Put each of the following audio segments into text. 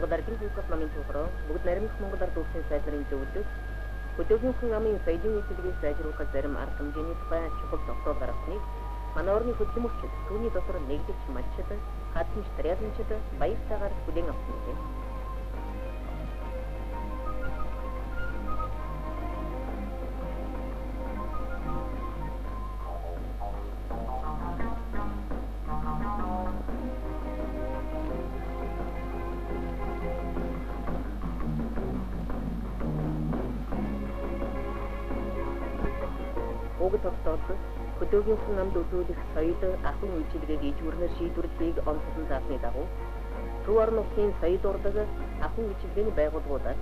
Монгол Ардын Хүүкап намын тухраа бүгд наримх Монгол Ард улсын сайд нарын зөвлөлд хөдөөгийн хүн амын соёлын үйлчилгээг сайжруулах зарим арга хэмжээний тухай чухал тогтоол гаргасныг манай орны хөдөлмөрчид түүний дотор нэгдэж малчид, хадмч тарьяалчид баяртайгаар хүлээн авсан юм. Уг тогтоол хөдөөгийн хүн амд үзүүлэх соёл ахуйн үйлчилгээг ижүүрнээр шийдвэрлэхийг онцлон заасны дагуу Төв орон нутгийн соёл урдаг ахуйн үйлчилгээний байгууллагуудад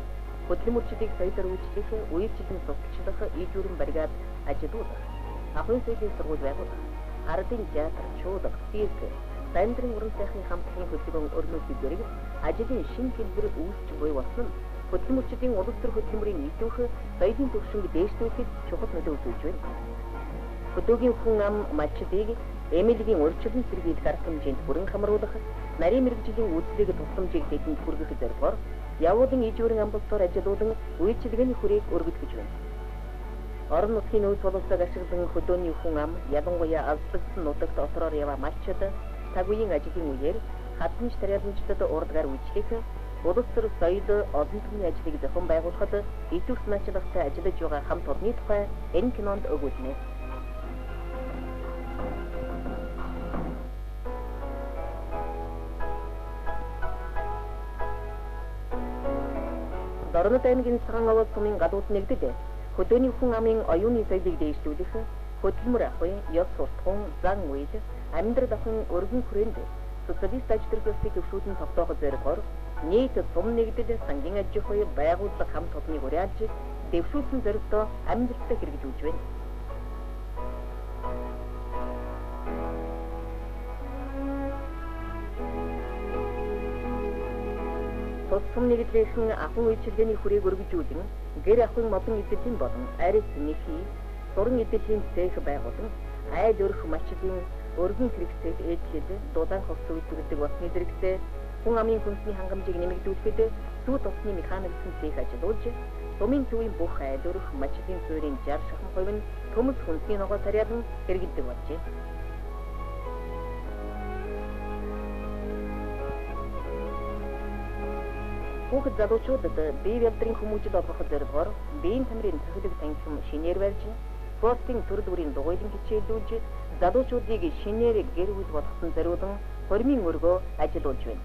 хөдөлмөрчдийг соёлоор үйлчлэх, үйлчлэн сурталчлах ижүүрэн бригад ажилуулах, ахуйн соёлын сургууль байгуулах, ардын театр, чуулга, цирк, сандрын уран сайхны хамтлагийн хөдөлгөөн өрнүүлэх зэрэг ажлын шинэ хэлбэр үүсч буй болсон нь хөдөлмөрчдийн улс төр хөдөлмөрийн нийтүүх соёлын төвшинг дээшлүүлэхэд чухал нөлөө үзүүлж байна. Хөдөөгийн хүн ам малчдыг эмнэлгийн урьдчилан сэргийлэх арга хэмжээнд бүрэн хамруулах, нарийн мэрэгжлийн үйлчлэгийг тусламжийг тэдэнд хүргэх зорилгоор явуулан ижүүрэн амбалтаар ажилуулан үйлчилгээний хүрээг өргөдгөж байна. Орон нутгийн нөөц боловсролыг ашиглан хөдөөний хүн ам ялангуяа алслагдсан нутагт отороор яваа малчид цаг үеийн ажлын үеэр хадмж тарьяалчдад урдгаар үйлчлэх, улс төр соёл олон түмний ажлыг зохион байгуулахад идэвх санаачлалтай ажиллаж байгаа хамт олонны тухай энэ кинонд өгүүлнэ. Дорнод аймгийн цагаан овоо сумын гадууд нэгдэд хөдөөний хүн амын оюуны соёлыг дээшлүүлэх, хөдөлмөр ахуй, ёс суртахуун, зан үйл, амьдрал ахуйн өргөн хүрээнд социалист аж төрөлхтөний төвшүүлэн тогтоох зорилгоор нийт сум нэгдэд сангийн аж ахуй байгууллага хамт олоныг уриалж дэвшүүлсэн зорилгоо амьдралдаа хэрэгжүүлж байна. Сум нэгдлийнхэн ахуйн үйлчилгээний хүрээг өргөжүүлэн гэр ахуйн модон эзэдлийн болон арис нэхий суран эзэдлийн цэх байгуулан айл өрх малчдын өргөн хэрэгцээг ээлжлээд дулаан хос үйлдвэрлэдэг болсны зэрэгтэй хүн амын хүнсний хангамжийг нэмэгдүүлэхэд сүйт усны механикийн цэх ажилуулж сумын төвийн бүх айл өрх малчдын суурийн 60% нь төмөс хүнсний ногоо тарьяалан хэрэгэлдэг болжээ. Хүүхэд залуучуудад бие бэлтрийн хүмүүжил олгох зорилгоор биеийн тамирын цахилгаан танхим шинээр барьж, спортын төр дүрийн дугуйлан хичээллүүлж, залуучуудыг шинээр гэр бүл болгосон зориулан хормын өргөө ажилуулж байна.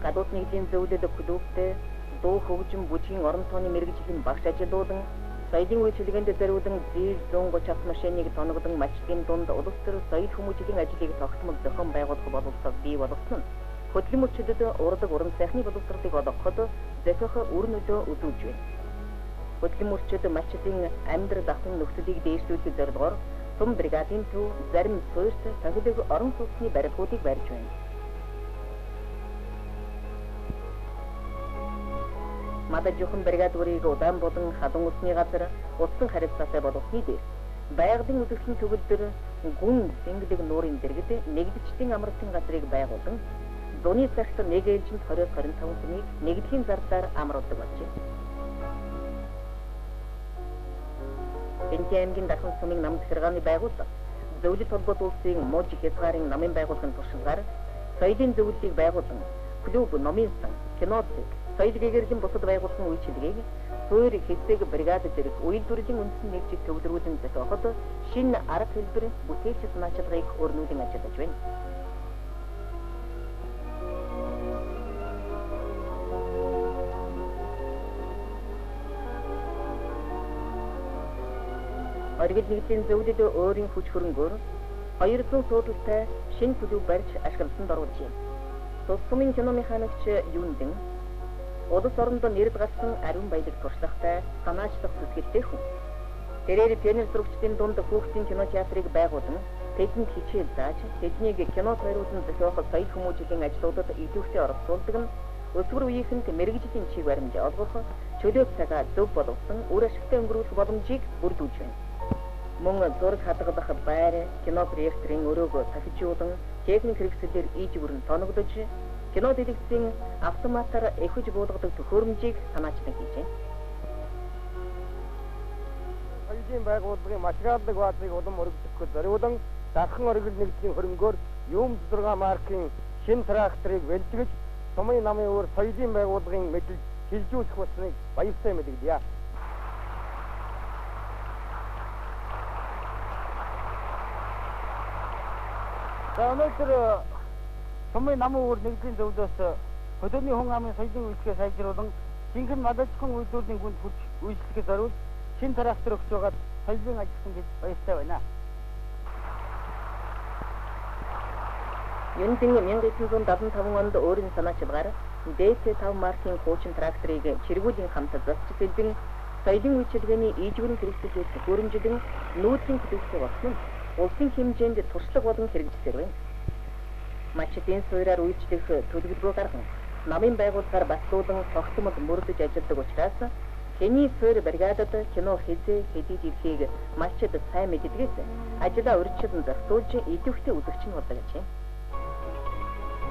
Гадууд нэгдлийн зөвлөд клубтэй дуу хөгжим бүжгийн орон тооны мэрэгжлийн багш ажилуулан, соёлын үйлчилгээнд зориулан зээл 130 автомашиныг тоноглон малчдын дунд улс төр соёл хүмүүжлийн ажлыг тогтмол зохион байгуулах боловсрол бий болгосон нь хөдөлмөрчдөд урдаг уран сайхны боловсролыг олгоход зохиох үр нөлөө үзүүлж байна. Хөдөлмөрчд малчдын амьдрал ахуйн нөхцөлийг дээшлүүлэх зорилгоор сум бригадын төв зарим суурьт тахилэг орон сууцны барилгуудыг барьж байна. Мада жоохон бригад бүрийг удаан болон халуун усны газар усан харилцаатай болгосны дээр байгалийн үдшлийн төгөлдөр гүн сэнгэлэг нуурын дэргэд нэгдчдийн амралтын газрыг байгуулан зуны цагт нэг ээлжинд 20-25 хүнийг нэгдэхийн зардаар амруулдаг болжээ. Энэний аймгийн дахин сумын намд хэргааны байгууллага зөвлөлт холбоот улсын мууж хязгаарын намын байгууллагын туршлагаар соёлын зөвлөлийг байгуулан клуб, номын сан, кино цэг, соёл гэгэрлийн бусад байгууллагын үйлчилгээг суур хэсэг бригад зэрэг үйлдвэрлэлийн үндсэн нэгжид төвлөрүүлэн зохиоход шинэ арга хэлбэр бүтээлч санаачлагыг өрнүүлэн ажиллаж байна. Оргил нэгдлийн зөвлөлд өөрийн хүч хөрөнгөөр 200 суудалтай шинэ клуб барьж ашиглалтанд оруулжээ. Тус сумын кино механикч Юндэн улс оронд нэрд гарсан ариун баялаг туршлагатай санаачлах зүсгэлтэй хүн. Тэрээр пионер зурагчдын дунд хүүхдийн кино театрыг байгуулан тэдэнд хичээл зааж тэднийг кино тойруулан зохиох соёл хүмүүжлийн ажлуудад идэвхтэй оролцуулдаг нь өсвөр үеийнхэнд мэрэгжлийн чиг баримжаа олгох, чөлөө цагаа зөв болгосон үр ашигтай өнгөрүүлэх боломжийг бүрдүүлж байна. Мөн зураг хадгалах байр, кино проекторын өрөөгөө тахижуулан техник хэрэгслээр ийж бүрэн тоноглож, кино дэлгэцийн автоматар эхэж буулгадаг төхөөрөмжийг санаачилан хийжээ. Соёлын байгууллагын материаллык баазыг улам өргөжлөхөд зориулан дархан оргил нэгдлийн хөрөнгөөр юм 6 маркийн шинэ тракторыг бэлтгэж Сумын намын өөр соёлын байгууллагын мэдлэг шилжүүлэх болсныг баяртай мэдгэлье. За өнөөдөр Сумын намын өөр нэгдлийн зөвлөөс хөдөөний хүн амын соёлын үйлчлэгээ сайжруулан жинхэнэ мадалжхан үйлдвэрийн гүнд хүч үйлчлэхэд зориулж шинэ трактор өгч байгаад соёлын ажилтан гэж баяртай байна. Юндин 1975 онд өөрийн санаачилгаар DC5 маркийн хуучин тракторыг чиргүүлийн хамт засч сэлбэн соёлын үйлчилгээний ийжвэрийн хэрэгсэлээр төхөөрөмжлөн нүүдлийн хөдөлгөөний болсон нь улсын хэмжээнд туршлага болон хэрэгжсээр байна. Мачтын суурьаар үйлчлэх төлөвлөгөө гарган намын байгууллагаар батлуулан тогтмол мөрдөж ажилладаг учраас Хэний суурь бригадад кино хэзээ хэдий ирэхийг мачд сайн мэддгээс ажлаа урьдчилан зохицуулж идэвхтэй үзэгч нь болдог гэж.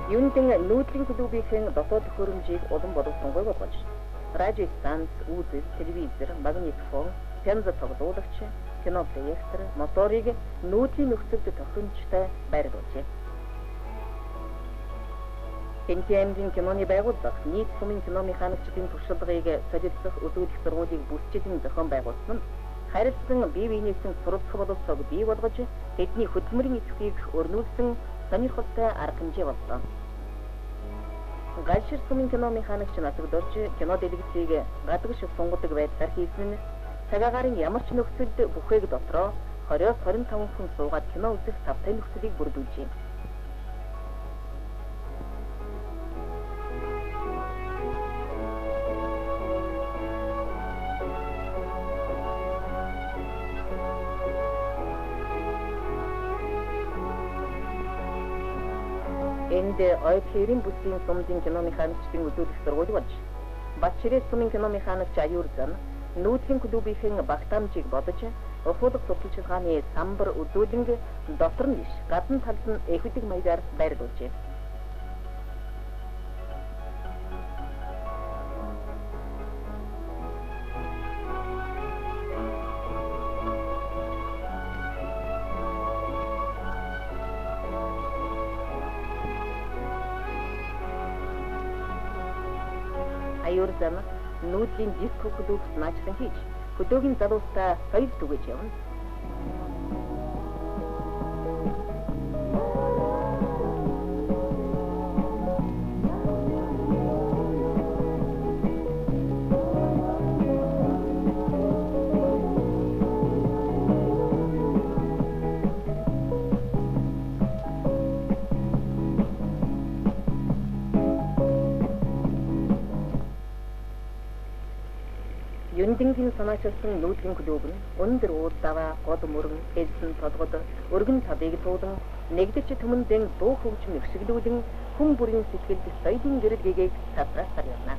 Юндин нүүдлийн клубийн дотоод төхөөрөмжийг улам боловсронгуй болгож радио станц, үзэл, телевизор, магнитофон, пенза тоглуулагч, кино проектор, моторыг нүүдлийн нөхцөлд тохиромжтой байрлуулжээ. Хэнтиэмгийн киноны байгууллага нийт сумын кино механикчдын туршлагыг солилцох үзүүлэх сургуулийг бүсчилэн зохион байгуулсан нь харилцан бие биенээсэн суралцах боловсрог бий болгож тэдний хөдөлмөрийн эцгийг өрнүүлсэн сонирхолтой арга хэмжээ боллоо. Гайшир сумын кино механикч насагдорч кино дэлгэцийг гадагш сунгудаг байдлаар хийсэн нь цагаагаар ямар ч нөхцөлд бүхээг дотроо 20-25 хүн суугаад кино үзэх тавтай нөхцөлийг бүрдүүлжээ. Энд ойрын бүсийн сумын кино механикчдын үзүүлэх сургууль болж Батчирээ сумын кино механикч аюурзан нүүдлийн клубийн багтаамжийг бодож ухуулах сурталчилгааны самбар үзүүлэнг дотор нь биш гадна талд нь эхлэг маягаар байрлуулжээ. Аюурзан нүүдлийн диско клуб наачсан хийж хөдөөгийн залуустай соёл түгэж явна. Юндингийн санаачилсан нүүдлийн клуб нь өндөр уулдаваа гол мөрөн элсэн толгод өргөн цадыг туулан нэгдэж төмөндөө дуу хөгжим өвсгөлүүлэн хүн бүрийн сэтгэлд соёлын гэрэл гэгээг савраасаар явна.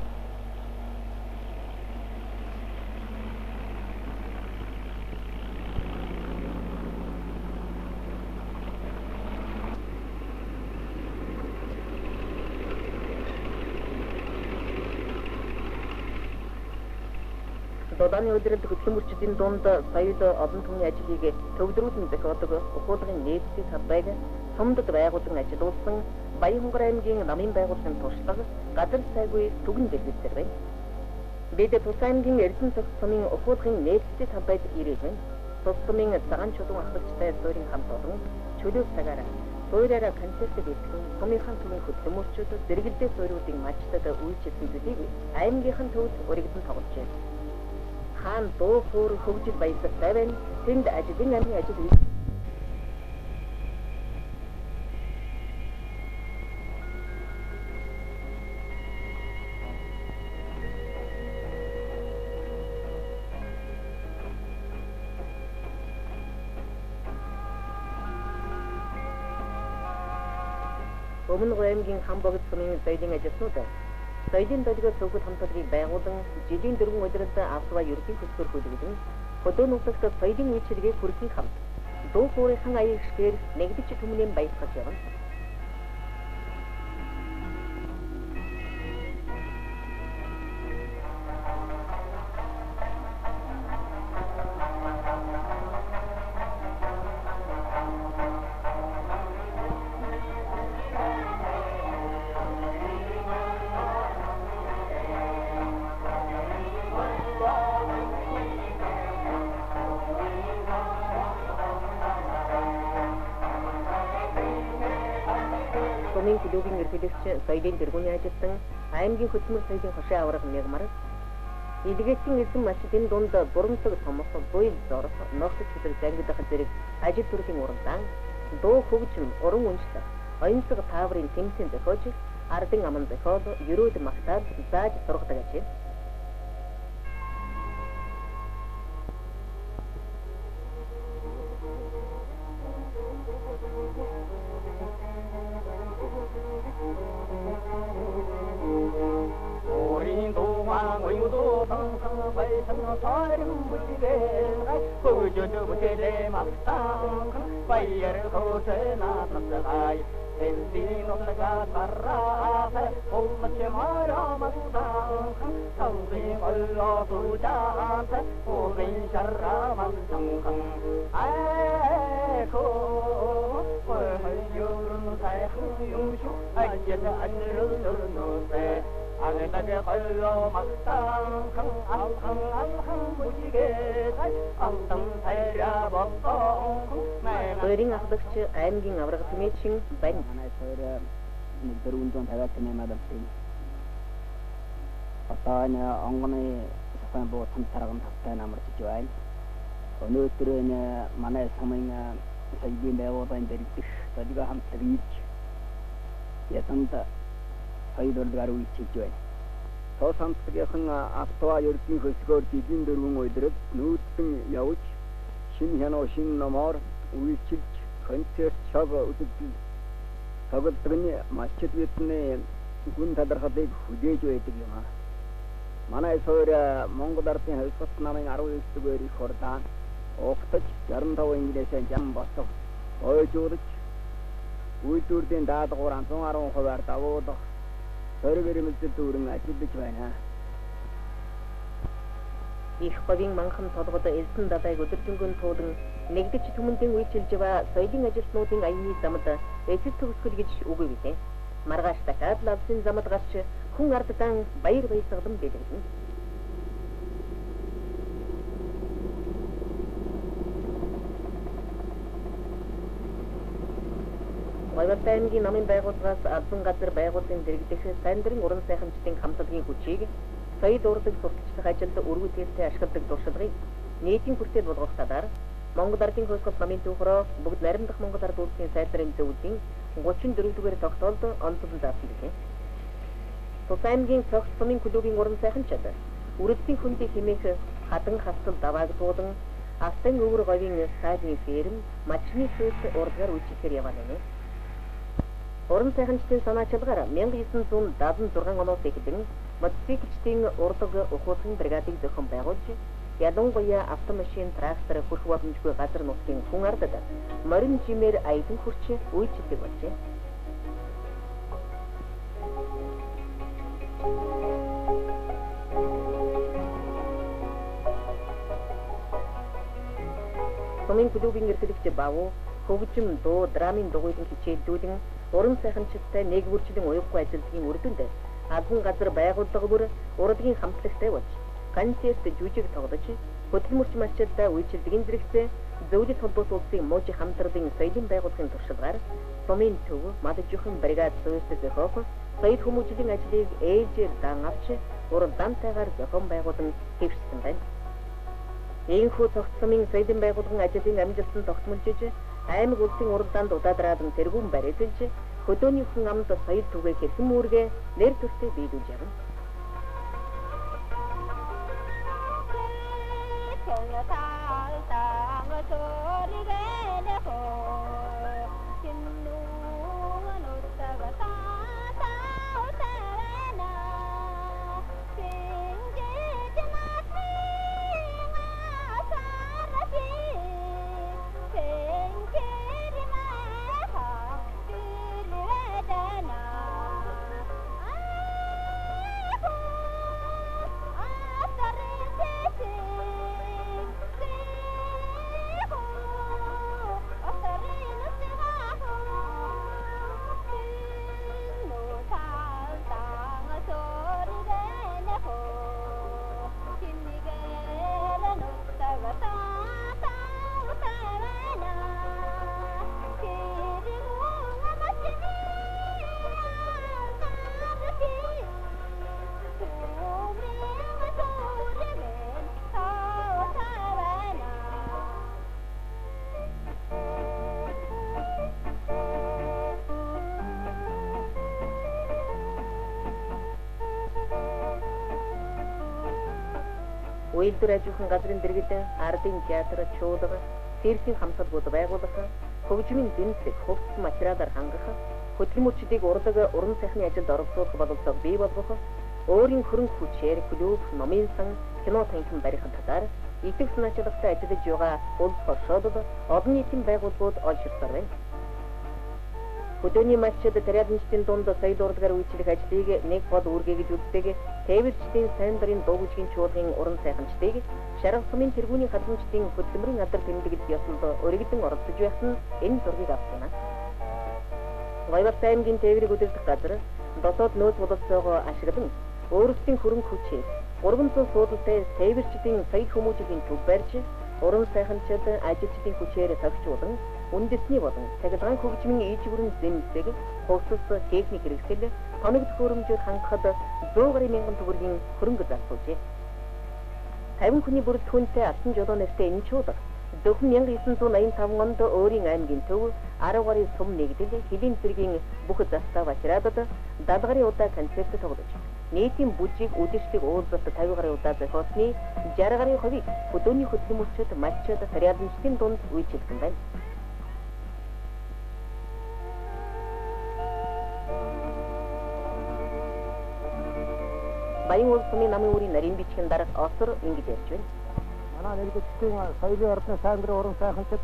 Доданы өдрөд хөдөлмөрчдийн дунд соёл олон түмний ажлыг төвлөрүүлэн зохиодог ухуулгын нээлттэй талбайг сумдад байгуулан ажиллуулсан Баянгор аймгийн намын байгууллагын туршлага газар сайгүй түгэн дэлгэцээр байна. Бид Тус аймгийн Эрдэнэ цогц сумын ухуулгын нээлттэй талбайд ирээд байна. Тус сумын цагаан чулуун асалжтай суурийн хамт олон чөлөө цагаараа суурьаараа концерт хийсэн сумынхан түмэн хөдөлмөрчид зэрэгэлдээ суурьуудын мачтад үйлчилсэн зүйлийг аймгийнхан төвд уригдан тогложээ. Хаан дуу хөр хөгжил баясгалтай байна. Тэнд ажлын амын ажил үйл. Өмнө аймгийн Хамбогд сумын соёлын ажилтнууд соёлын долгио цогц хамтлагийг байгуулан жилийн 4 өдрөд авсва ерөнхий хөтөлбөр хөдөлгөн хөдөө нутагт соёлын үйлчилгээг хүргэхийн хамт дуу хоорынхан аяг шгээр нэгдэж түмнэн баясгаж явна. Сумын күдүүгийн эрхлэгч соёлын тэргүүний ажилтан аймгийн хөтөлмөр соёлын хошоо авраг мягмар илгээсэн эзэн малчдын дунд бурамсаг томос буйл зорох ногч чөлөө зангидах зэрэг ажил төрлийн уралдаан дуу хөгжим уран үнэлэх оюунцаг тааврын тэмцээн зохиож ардын аман зохиол ерөөд магтаад зааж сургадаг ажээ. Soiring ахлагч аймгийн авраг тэмээчин бань соёр дөрвөн тавиад тэмээмээд байна. Атааны онгоны сахын буусан тарган тавтай намарч байна. Өнөөдөр энэ манай самын соёлын байгууллагын дэргэдэх солиго хамтлаг ийж ятанд соёл урлагаар үйлчилж байна. Тоо хамтлагийн автова ердийн хөсгөөр жилийн дөрвөн өдрөд нүүдэн явж шинэ хянаа шинэ номоор үйлчилж концерт шог үзэгдэл тоглолтны малчд бидний гүн талархлыг хүлээж байдаг юм аа. Манай соёр Монгол Ардын хавьсгалт намын 19 дугаар их хурлаан огтж 65 инглисээр зам босго ойжуулж үйлдвэрлэлийн даалгавар 110%-аар давуулах соёрын эрмэлзэл дүүрэн ажиллаж байна. Их говийн манхан толгод элсэн дадаг өдөржингөн туулан нэгдэж түмэндийн үйлчилж байгаа соёлын ажилтнуудын аяны замд эцэд төгсгөл гэж үгүй билээ. Маргааш дахиад лавсын замд гарч хүн арддан баяр баясгалан бэлгэлнэ. Баяртай аймгийн намын байгууллагаас албан газар байгууллагын дэргэдэх сайндрын уран сайхамжтын хамтлагийн хүчийг соёл урлаг сурталчлах ажилд өргөдөлтэй ашигладаг туршлагыг нийтийн хүртэл болгох талаар Монгол Ардын хөөсгөл намын түүхрөө бүгд наримдах Монгол Ард улсын сайдарын зөвлөлийн 34-р тогтоолд онцлон заасан билээ. Тус аймгийн цогц сумын клубын уран сайхамчид үрэлтийн хөндий хэмээх хадан хасал даваагдуулан алтан өвөр говийн сайдын ферм мачны сөс урдгаар үйлчлэхээр яваалаа. Уран сайхамчдын санаачилгаар 1976 оноос эхлэн мотоциклчдын урлаг ухуулгын бригадыг зохион байгуулж ялангуяа автомашин трактор хүрх боломжгүй газар нутгийн хүн ардад морин жимээр аядан хүрч үйлчлдэг болжээ. Сумын клубын эрхлэгч Бавуу хөгжим дуу драмын дугуйлан хичээлдүүлэн уран сайхамчдтай нэгвүрчлэн уявгүй ажилтгийн үр дүнд албан газар байгууллага бүр урлагийн хамтлагтай болж концерт жүжиг тоглож хөдөлмөрч малчдаа үйлчилдэг зэрэгцээ зөвлөлт холбоос улсын мужи хамтлагын соёлын байгууллагын туршлагаар сумын төв мадажхан бригад соёлтой зохиох соёл хүмүүжлийн ажлыг ээлжээр дан авч уралдаантайгаар зохион байгуулан хэвшсэн байна. Ийхүү цогц сумын соёлын байгууллагын ажлын амжилтанд тогтмолжиж аймаг улсын уралдаанд удаадраадан тэргүүн барилж хөдөөний хүн амд соёл түгээ хэрхэн үүргээ нэр төртөө биелүүлж явна. Уйлдэр ажуулхан газрын дэргэдэн ардын театр, чуулга, циркийн хамсалгууд байгуулах, хөгжмийн зэмлэг, хувцс материалаар хангах, хөдөлмөрчдийг урлаг уран сайхны ажилд оролцуулах бололцоог бий болгох, өөрийн хөрөнгө хүчээр клуб, номын сан, кино танхим барихын талаар итгэх санаачлалтай ажиллаж байгаа улс оршуудад олон нийтийн байгууллагууд олширсаар байна. Хөдөөний матчд тариаланчдын дунд сая дурлагаар үйлчлэх ажлыг нэг гол үүргээ гэж үздэг тээвэрчдийн сайн дурын дуугчгийн чуулгын уран сайханчдыг шарга сумын тэргүүний хадламжтын хөдөлмөрийн алдар тэмдэглэлд ёсонд өргөдөн оролцож байх нь энэ зургийг авсан. Гоёвар аймгийн тээврийг удирдах газар досоод нөөц боловсроогоо ашиглан өөрсдийн хөрөнгө хүчээр 300 суудалтай тээвэрчдийн сая хүмүүжлийн төв барьж уран сайханчид ажилчдын хүчээр тагчуулан үндэсний болон цахилгаан хөгжмийн иж бүрэн зэмлэг, хувцас, техник хэрэгсэл, тоног төхөөрөмжөөр хангахад 100 мянган төгрөгийн хөрөнгө зарцуулжээ. 50 хүний бүрэлдэхүүнтэй алтан жолоо нэртэй энэ чуулга зөвхөн 1985 онд өөрийн аймгийн төв 10 гаруй сум нэгдэл хэдийн цэргийн бүх застав ачраадад 70 гаруй удаа концерт тоглож нийтийн бүжиг үдшилтийг уулзалт 50 гаруй удаа зохиосны 60 гаруй хувийг хөдөөний хөдөлмөрчид, матчд, тариаланчдын дунд үйлчилсэн байна. Баян улс сумын намын үрийн нарийн бичгийн дарга Осор ингэж ярьж байна. Манай нэгдчдийн соёлын ордны сайн дурын уран сайханчид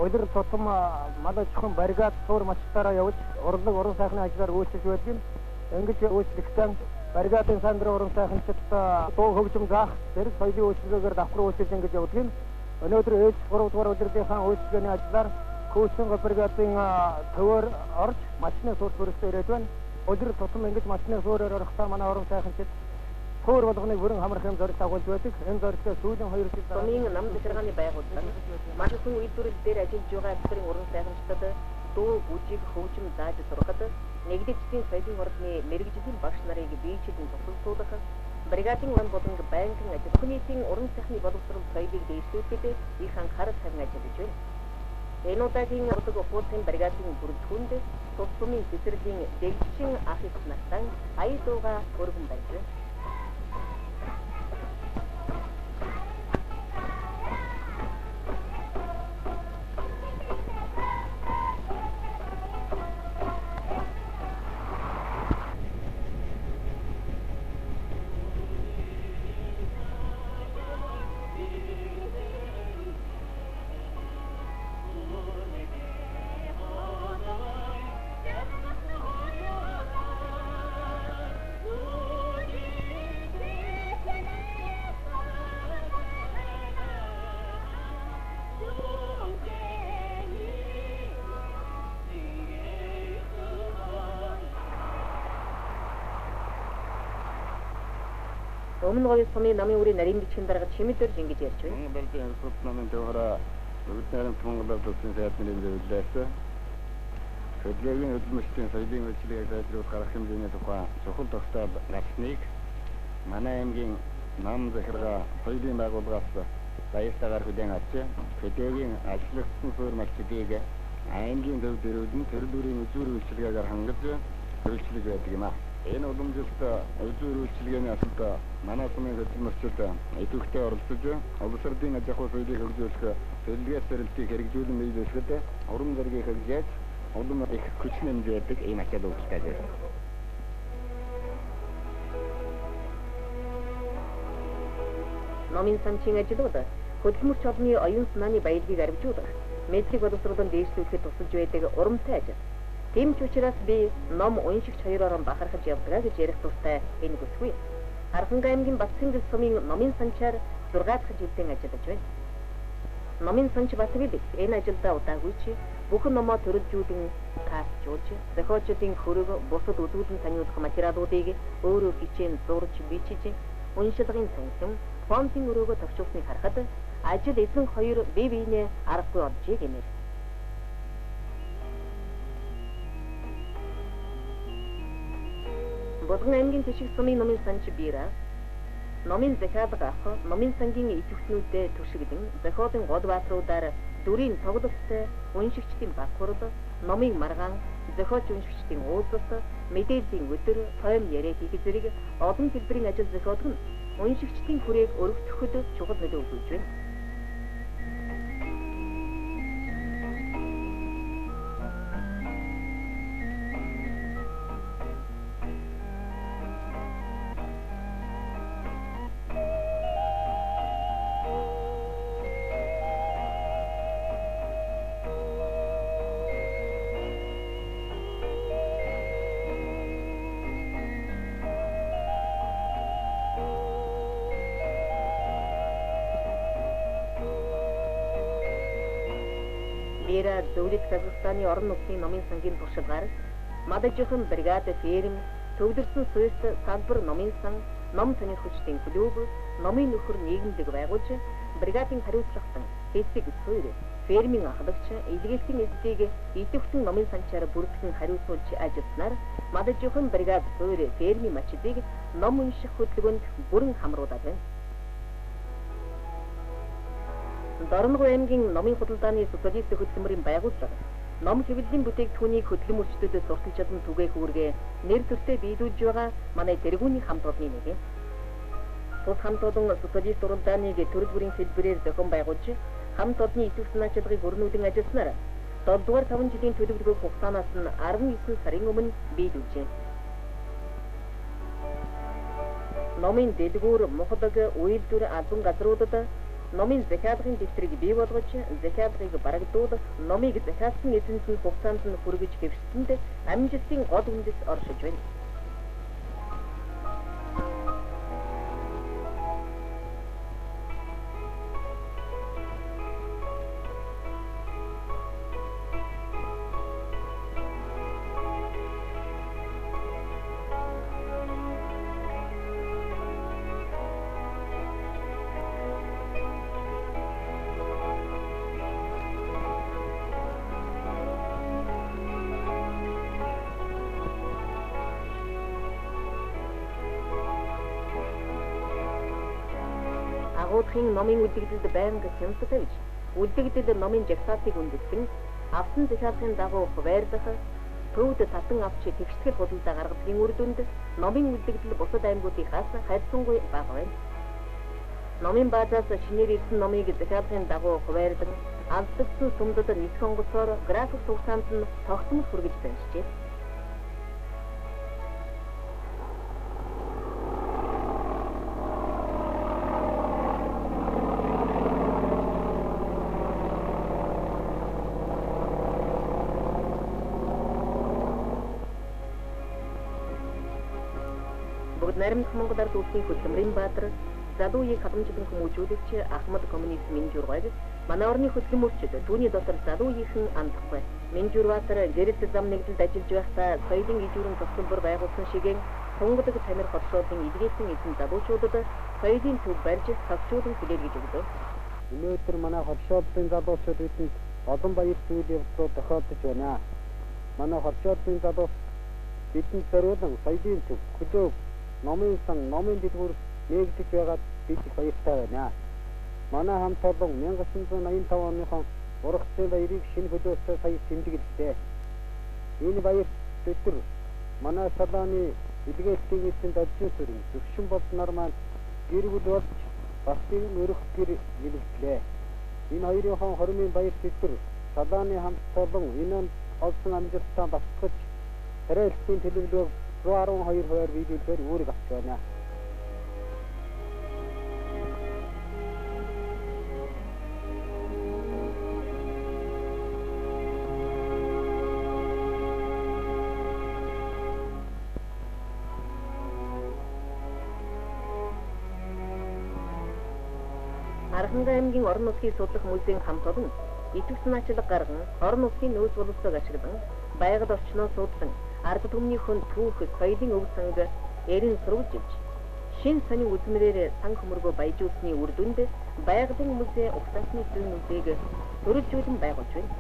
улир тутам малажхан баригад суур мачтаараа явж урлаг уран сайхны ажлаар үйлчилж байдаг. Ингэж үйлчлэхдээ баригадын сайн дурын уран сайханчид дуу хөгжим заах зэрэг соёлын үйлчлэгээр давхар үйлчилж ингэж явдаг. Өнөөдөр ээлж 3 дугаар улирлынхаа үйлчлэгээний ажлаар Күүсэн бригадын төвөр орж мачны суур төрөстөө ирээд байна. Улир тутам ингэж мачны суураар орохдоо манай уран сайханчид Хөр болгоныг бүрэн хамрах юм зорилт агуулж байдаг. Энэ зорилтоо сүүлийн 2 жил сумын нам захиргааны байгууллага маш их үйлдвэрлэл дээр ажиллаж байгаа актерын уран сайханчдад дуу, бүжиг, хөгжим зааж сургахад нэгдчдийн соёлын ордны мэрэгжлийн багш нарыг биечлэн тусалцуулах, бригадын уран болон банкын ажил нийтийн уран сайхны боловсрол соёлыг дэвшүүлэхэд их анхаарал тавин ажиллаж байна. Энэ удаагийн урдаг ухуулсан бригадын бүрэлдэхүүнд тус сумын цэцэрлэгийн дэгдсэн ах их нартай ая дууга өргөн байж байна. Өмнө гоёс сумын намын үрийн нарийн бичгийн дарга Чимэдэрж ингэж ярьж байна. Монголын Ирсут намын төвхөрө өвдөрөм Монголд төссөн сайдны зөвлөлөөс хөдөлгөөний хөдөлмөрчдийн соёлын үйлчлэгийг сайжруулах арга хэмжээний тухай чухал тогтоол гаргасныг манай аймгийн нам захиргаа соёлын байгууллагаас баяртайгаар хүлээн авч хөдөөгийн ажлагдсан суурь малчдыг аймгийн төв дөрөвдөн тэр бүрийн үзүүр үйлчлэгээр хангаж үйлчлэг байдаг юм аа. Энэ уламжилт үзүүр үйлчлэгээний асуулт манай сумын хөдөлмөрчид идэвхтэй оролцож улс ордын аж ахуй соёлыг хөгжүүлэх төлөвлөгөө зэрэлтийг хэрэгжүүлэн биелүүлэхэд уран зургийг хөгжиж улам их хүч нэмжээдэг ийм ачаал үйлчлээ байна. Номын санчийн ажлууд хөдөлмөрч олонний оюун санааны баялагийг арвижуулах, мэдлэг боловсролын дээшлүүлэхэд тусалж байдаг урамтай ажил. Тийм ч учраас би ном уншигч хоёроор бахархаж явдаг гэж ярих тустай энэ бүсгүй. Харханга аймгийн Батцэнгэл сумын номын санчаар 6 дахь жилдээ ажиллаж байна. Номын санч Батцэнгэл энэ ажилдаа удаагүй ч бүхэн номоо төрөлжүүлэн кастжуулж, зохиолчдын хөрөг, бусад үзүүлэн таниулах материалуудыг өөрөө хичээн зурж, бичиж, уншилгын танхим, фонтын өрөөгөө товчуулсныг харахад ажил эзэн хоёр бие биенээ аргагүй олжээ гэмээр. Болгон аймгийн Тэшиг сумын номын санч Бира номын захиалга авах, номын сангийн идэвхтнүүдэд туршигдэн зохиолын гол баатруудаар дүрийн тоглолттой уншигчдын баг хурал, номын маргаан, зохиолч уншигчдын уулзалт, мэдээллийн өдөр, тойм яриа хийх зэрэг олон хэлбэрийн ажил зохиолдог нь уншигчдын хүрээг өргөдөхөд чухал нөлөө үзүүлж байна. Вера зөвлөлт Казахстаны орон нутгийн номын сангийн туршлагаар Мадажихан бригад ферм, төвлөрсөн суурьт салбар номын сан, ном сонирхогчдын клуб, номын нөхөр нийгэмлэг байгуулж, бригадын хариуцлагатан хэсэг суурь, фермийн ахлагч, илгээлийн эзлийг идэвхтэн номын санчаар бүртгэн хариуцуулж ажилласнаар Мадажихан бригад суурь фермийн мачдыг ном унших хөтөлбөрөнд бүрэн хамруулаад байна. Дорногов аймгийн номын худалдааны социалист хөтөлмөрийн байгууллага ном хэвлэлийн бүтээгдэхүүнийг хөдөлмөрчдөд сурталж чадсан түгээх үүргээ нэр төртөө биелүүлж байгаа манай тэргүүний хамт олонны нэг. Тус хамт олон социалист уралдааныг төрөл бүрийн хэлбэрээр зохион байгуулж, хамт олонны идэвхтэй ачааллыг өрнүүлэн ажилласнаар 7 дугаар 5 жилийн төлөвлөгөө хугацаанаас нь 19 сарын өмнө биелүүлжээ. Номын дэлгүүр, мухдаг, үйлдвэр албан газруудад номын захиалгын дэвтрийг бий болгож, захиалгыг барагдуулах, номыг захиалсан эзэнт нь хугацаанд нь хүргэж хэвшсэнд амжилтын гол үндэс оршиж байна. Агуудхын номын үлдэгдэлд байнга хяналттай байж, үлдэгдэл номын жагсаалтыг үндэслэн, авсан захиалгын дагуу хуваарлах, төвд татан авч тэгштгэл худалдаа гаргахын үр дүнд номын үлдэгдэл бусад аймагуудынхаас хайрцангуй бага байна. Номын баазаас шинээр ирсэн номыг захиалгын дагуу хуваарлан, алдагдсан сумдад нисэх онгоцоор график хугацаанд нь тогтмол хүргэж заншжээ. Наримдах Монгол ард улсын хөтөлмөрийн баатар, залууийг халамжлан хүмүүжүүлэгч Ахмад коммунист Минжурваг манай орны хөтөлмөрчд түүний дотор залууийнхан андахгүй. Минжурватар гэрэл зам нэгдэлд ажиллаж байхдаа соёлын ижүүрэн зохицолбор байгуулсан шигээр тунгадаг тамир хоршоолын илгээсэн эзэн залуучуудад соёлын төв барьж цогцолтон хүлээлгэж өгдөг. Өнөөдөр манай хоршоолын залуучууд бидэнд олон баяр зүйл явдлууд тохиолдож байна. Манай хоршоолын залуу бидэнд зориулан соёлын төв, клуб, номын сан, номын дэлгүүр нэгдэж байгаад бид их баяртай байна. Манай хамт олон 1985 оныхон ургацын баярыг шинэ хөдөөсөө сая тэмдэглэжээ. Энэ баяр өдөр манай салааны илгээлийн эзэнт ажилчин сүрэн зөвшин болсноор маань гэр бүл болж бас нэг өрөх гэр нэлэгдлээ. Энэ хоёрын хормын баяр өдөр салааны хамт олон энэ олсон амжилтаа батгаж тариалсан төлөвлөгөө 12% биелүүлбэр үүрэг авч байна. Архангай аймгийн орон нутгийн судлах музейн хамт олон идэвхтэй ачаалга гарган орон нутгийн нөөц боловсролыг ашиглан байгаль орчноо судлан ард түмний хүн түүх соёлын өв санг эрен сурвалжилж шин сонин үзмэрээр сан хөмөргөө баяжуулсны үр дүнд байгалийн музей угтаасны зүйн музейг төрөлжүүлэн байгуулж байна.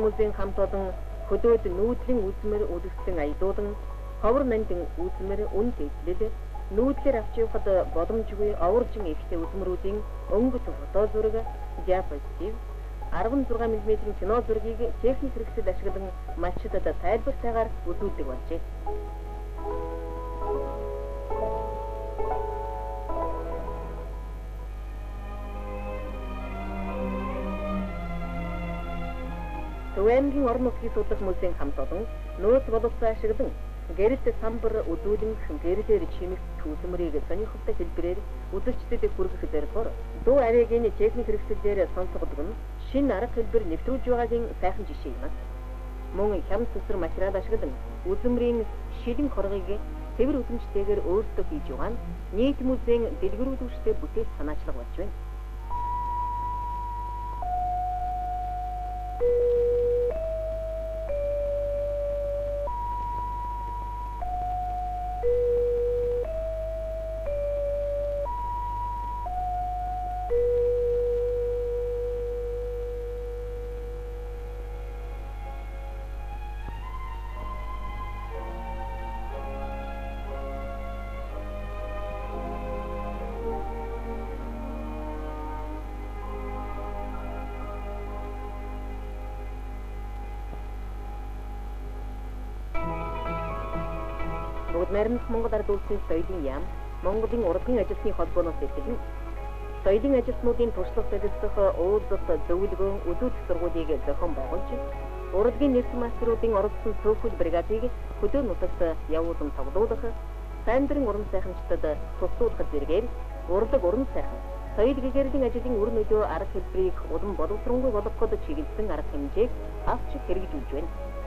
Музейн хамт олон хөдөөд нүүдлийн үзмэр үлдсэн аялуулан ховор нандин үзмэр үн дэвлэл нүүдлэр авч явахад боломжгүй оворжин ихтэй үзмэрүүдийн өнгөт фото зураг диапозитив 16 мм кино зургийг техник хэрэгсэл ашиглан малчдад тайлбартайгаар үзүүлдэг болжээ. Төвэмгийн орон нутгийн судлах музейн хамт олон нөөц боловсон ашиглан гэрэлт самбар үзүүлэн гэрэлээр чимэх үзмэрийг сонирхолтой хэлбэрээр үзэгчдэд хүргэх зорилгоор дуу авиагийн техник хэрэгслээр сонсгодог нь шинэ арга хэлбэр нэвтрүүлж байгаагийн сайхан жишээ юм. Мөн хям цэцэр материал ашиглан үзмэрийн шилэн хоргыг цэвэр үзэмжтэйгээр өөртөө хийж байгаа нь нийт музейн дэлгэрүүлэгчтэй бүтээл санаачлаг болж байна. Наримт Монгол ард улсын соёлын яам Монголын урлагийн ажилтны холбооноос ихэвчлэн соёлын ажилтнуудын туршлага солилцох уулзалт зөвлөгөөн үзүүлэх сургуулийг зохион байгуулж урлагийн нэгэн мастеруудын оролцсон цөөхөл бригадыг хөдөө нутагт явуулан тоглуулах, сайндрын уран сайханчдад туслуулах зэрэгээр урлаг уран сайхан соёл гэгэрлийн ажлын үр нөлөө арга хэлбэрийг улам боловсронгүй болгоход чиглэсэн арга хэмжээг авч хэрэгжүүлж байна.